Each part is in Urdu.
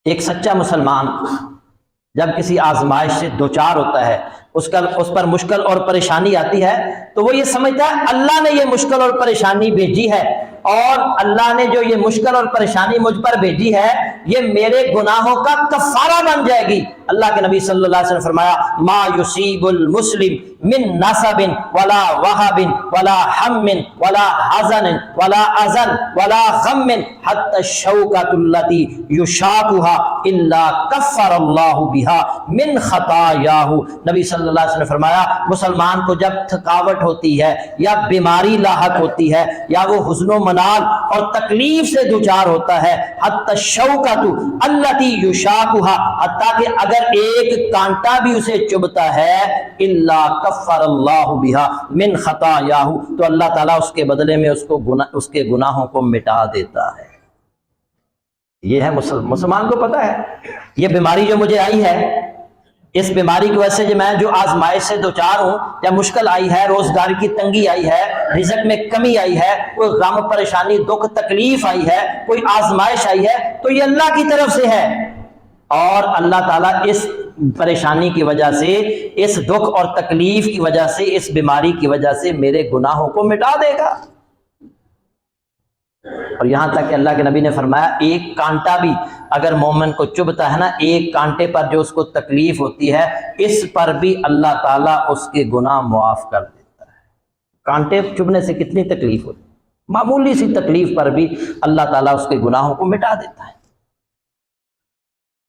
ایک سچا مسلمان جب کسی آزمائش سے دوچار ہوتا ہے، اس پر مشکل اور پریشانی آتی ہے، تو وہ یہ سمجھتا ہے اللہ نے یہ مشکل اور پریشانی بھیجی ہے، اور اللہ نے جو یہ مشکل اور پریشانی مجھ پر بھیجی ہے یہ میرے گناہوں کا کفارہ بن جائے گی۔ اللہ کے نبی صلی اللہ علیہ وسلم نے فرمایا ما یصیب المسلم من نصب ولا وہب ولا ہم ولا حزن ولا اذن ولا غم حتى الشوكة التي يشاكها الا كفر الله بها من خطاياه۔ نبی صلی اللہ علیہ وسلم نے فرمایا مسلمان کو جب تھکاوٹ ہوتی ہے یا بیماری لاحق ہوتی ہے یا وہ حزن و منال اور تکلیف سے دوچار ہوتا ہے، حتی الشوکۃ التی یشاکھا، حتیٰ کہ اگر ایک کانٹا بھی اسے چبھتا ہے، الا کفر اللہ بہا من خطایاہ، تو اللہ تعالیٰ اس کے بدلے میں اس کے گناہوں کو مٹا دیتا ہے۔ یہ ہے مسلمان کو پتہ ہے یہ بیماری جو مجھے آئی ہے، اس بیماری کی وجہ سے جو آزمائش سے دوچار ہوں، یا مشکل آئی ہے، روزگار کی تنگی آئی ہے، رزق میں کمی آئی ہے، کوئی غم پریشانی دکھ تکلیف آئی ہے، کوئی آزمائش آئی ہے، تو یہ اللہ کی طرف سے ہے، اور اللہ تعالیٰ اس پریشانی کی وجہ سے، اس دکھ اور تکلیف کی وجہ سے، اس بیماری کی وجہ سے میرے گناہوں کو مٹا دے گا۔ اور یہاں تک کہ اللہ کے نبی نے فرمایا ایک کانٹا بھی اگر مومن کو چبھتا ہے نا، ایک کانٹے پر جو اس کو تکلیف ہوتی ہے، اس پر بھی اللہ تعالیٰ اس کے گناہ معاف کر دیتا ہے۔ کانٹے چبھنے سے کتنی تکلیف ہوتی ہے، معمولی سی تکلیف پر بھی اللہ تعالیٰ اس کے گناہوں کو مٹا دیتا ہے۔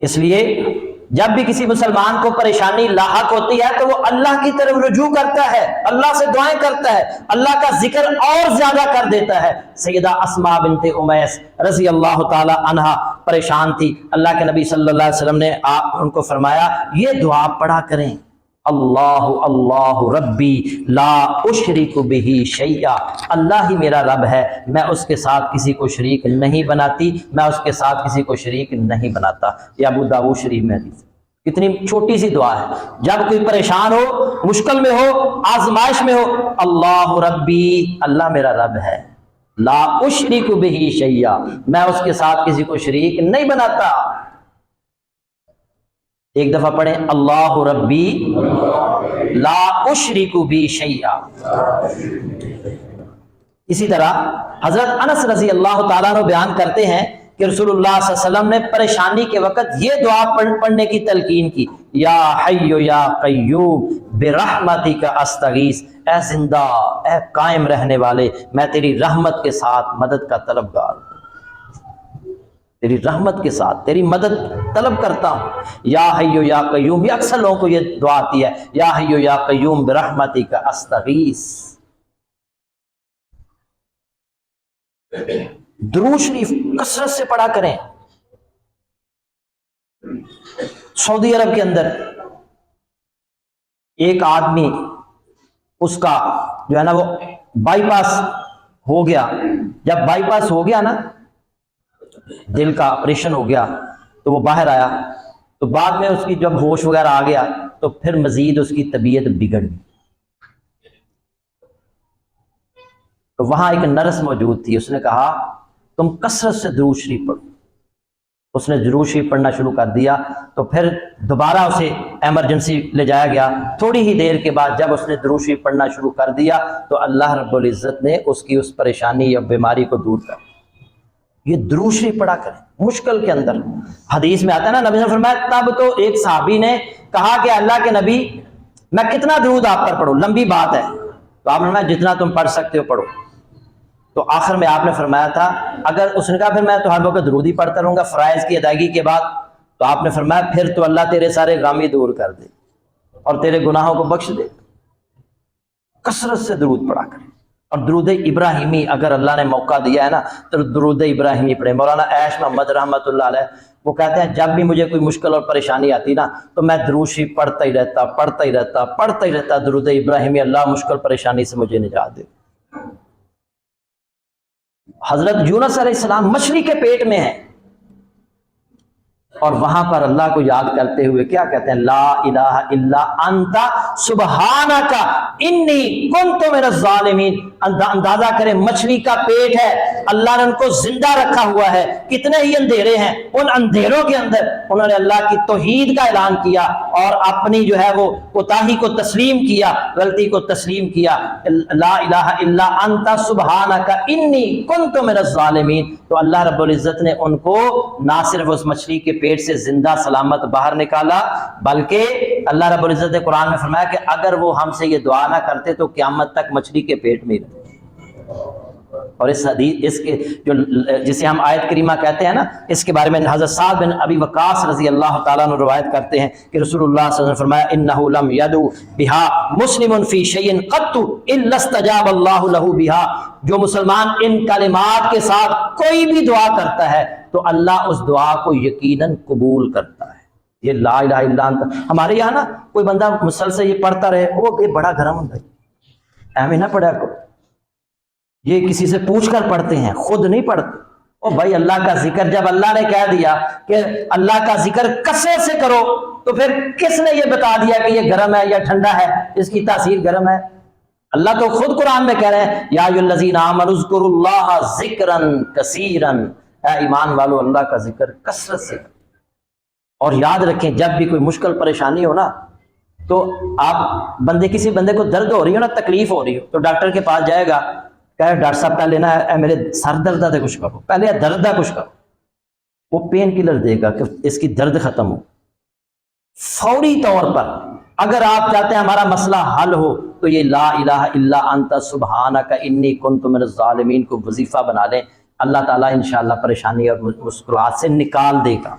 اس لیے جب بھی کسی مسلمان کو پریشانی لاحق ہوتی ہے تو وہ اللہ کی طرف رجوع کرتا ہے، اللہ سے دعائیں کرتا ہے، اللہ کا ذکر اور زیادہ کر دیتا ہے۔ سیدہ اسماء بنت امیس رضی اللہ تعالی عنہا پریشان تھی، اللہ کے نبی صلی اللہ علیہ وسلم نے ان کو فرمایا یہ دعا پڑھا کریں، اللہ اللہ ربی لا اشرک بہ شیئا، اللہ ہی میرا رب ہے، میں اس کے ساتھ کسی کو شریک نہیں بناتی، میں اس کے ساتھ کسی کو شریک نہیں بناتا۔ یہ ابو داؤد شریف میں حدیث، کتنی چھوٹی سی دعا ہے۔ جب کوئی پریشان ہو، مشکل میں ہو، آزمائش میں ہو، اللہ ربی، اللہ میرا رب ہے، لا اشرک بہ شیئا، میں اس کے ساتھ کسی کو شریک نہیں بناتا۔ ایک دفعہ پڑھیں اللہ ربی لا اشرک بہ شیئا۔ اسی طرح حضرت انس رضی اللہ تعالیٰ عنہ بیان کرتے ہیں کہ رسول اللہ صلی اللہ علیہ وسلم نے پریشانی کے وقت یہ دعا پڑھنے کی تلقین کی، یا حی یا قیوم برحمتک استغیث، اے زندہ اے قائم رہنے والے، میں تیری رحمت کے ساتھ مدد کا طلبگار ہوں، تیری رحمت کے ساتھ تیری مدد طلب کرتا ہوں۔ یا حی یا قیوم، یہ اکثر لوگوں کو یہ دعا آتی ہے، یا حی یا قیوم برحمتک استغیث۔ درود شریف کثرت سے پڑھا کریں۔ سعودی عرب کے اندر ایک آدمی، اس کا جو ہے نا وہ بائی پاس ہو گیا، جب بائی پاس ہو گیا نا، دل کا آپریشن ہو گیا تو وہ باہر آیا، تو بعد میں اس کی جب ہوش وغیرہ آ گیا تو پھر مزید اس کی طبیعت بگڑ گئی۔ تو وہاں ایک نرس موجود تھی، اس نے کہا تم کثرت سے درود شریف پڑھو۔ اس نے درود شریف پڑھنا شروع کر دیا، تو پھر دوبارہ اسے ایمرجنسی لے جایا گیا۔ تھوڑی ہی دیر کے بعد جب اس نے درود شریف پڑھنا شروع کر دیا تو اللہ رب العزت نے اس کی اس پریشانی یا بیماری کو دور کر دیا۔ یہ درود شریف پڑھا کریں مشکل کے اندر۔ حدیث میں آتا ہے نا، نبی نے فرمایا تب تو ایک صحابی نے کہا کہ اللہ کے نبی میں کتنا درود آپ پر پڑھوں، لمبی بات ہے، تو آپ نے فرمایا جتنا تم پڑھ سکتے ہو پڑھو۔ تو آخر میں آپ نے فرمایا تھا اگر اس نے کہا پھر میں تو ہر وقت درود ہی پڑھتا رہوں گا فرائض کی ادائیگی کے بعد، تو آپ نے فرمایا پھر تو اللہ تیرے سارے غم ہی دور کر دے اور تیرے گناہوں کو بخش دے۔ کثرت سے درود پڑھا کریں، اور درود ابراہیمی اگر اللہ نے موقع دیا ہے نا تو درود ابراہیمی پڑھیں۔ مولانا عیش محمد رحمۃ اللہ علیہ وہ کہتے ہیں جب بھی مجھے کوئی مشکل اور پریشانی آتی نا تو میں درود شریف پڑھتا ہی رہتا درود ابراہیمی، اللہ مشکل پریشانی سے مجھے نجات دے۔ حضرت یونس علیہ السلام مچھلی کے پیٹ میں ہیں، اور وہاں پر اللہ کو یاد کرتے ہوئے کیا کہتے ہیں، لا الہ الا انت سبحانک انی کنت من الظالمین، اندازہ کریں مچھلی کا پیٹ ہے، اللہ نے ان کو زندہ رکھا ہوا ہے، کتنے ہی اندھیرے ہیں، ان اندھیروں کے اندر انہوں نے اللہ کی توحید کا اعلان کیا اور اپنی جو ہے وہ کوتاہی کو تسلیم کیا، غلطی کو تسلیم کیا، لا الہ الا انت سبحانک انی کنت من الظالمین۔ تو اللہ رب العزت نے ان کو نہ صرف اس مچھلی کے پیٹ سے زندہ سلامت باہر نکالا، بلکہ اللہ رب العزت نے قرآن میں فرمایا کہ اگر وہ ہم سے یہ دعا نہ کرتے تو قیامت تک مچھلی کے پیٹ میں رہتے۔ اور اس حدیث اس کے جو جسے ہم آیت کریمہ کہتے ہیں نا، اس کے بارے میں حضرت سعد بن ابی وقاص رضی اللہ تعالیٰ عنہ روایت کرتے ہیں کہ رسول اللہ صلی اللہ علیہ وسلم نے فرمایا انہ لم یدعو بها مسلم فی شیء قط الا استجاب اللہ لہ بها، جو مسلمان ان کلمات کے ساتھ کوئی بھی دعا کرتا ہے تو اللہ اس دعا کو یقیناً قبول کرتا ہے۔ یہ لا الہ الا انت، ہمارے یہاں نا کوئی بندہ مسلسل یہ پڑھتا رہے وہ یہ بڑا گرم ہوتا ہے، ایویں نہ پڑھا کرو، یہ کسی سے پوچھ کر پڑھتے ہیں، خود نہیں پڑھتے۔ او بھائی اللہ کا ذکر جب اللہ نے کہہ دیا کہ اللہ کا ذکر کثرت سے کرو تو پھر کس نے یہ بتا دیا کہ یہ گرم ہے یا ٹھنڈا ہے، اس کی تاثیر گرم ہے؟ اللہ تو خود قرآن میں کہہ رہے ہیں یا ایھا الذین آمنوا اذکروا اللہ ذکرا کثیرا، اے ایمان والو اللہ کا ذکر کثرت سے کرو۔ اور یاد رکھیں جب بھی کوئی مشکل پریشانی ہو نا تو آپ کسی بندے کو درد ہو رہی ہو نا، تکلیف ہو رہی ہو تو ڈاکٹر کے پاس جائے گا، کہے ڈاکٹر صاحب پہلے نا میرے سر درد ہے کچھ کرو، پہلے درد ہے کچھ کرو، وہ پین کلر دے گا کہ اس کی درد ختم ہو فوری طور پر۔ اگر آپ چاہتے ہیں ہمارا مسئلہ حل ہو تو یہ لا الہ الا انت سبحانک انی کنت من الظالمین کو وظیفہ بنا لیں، اللہ تعالیٰ انشاءاللہ پریشانی اور مشکلات سے نکال دے گا۔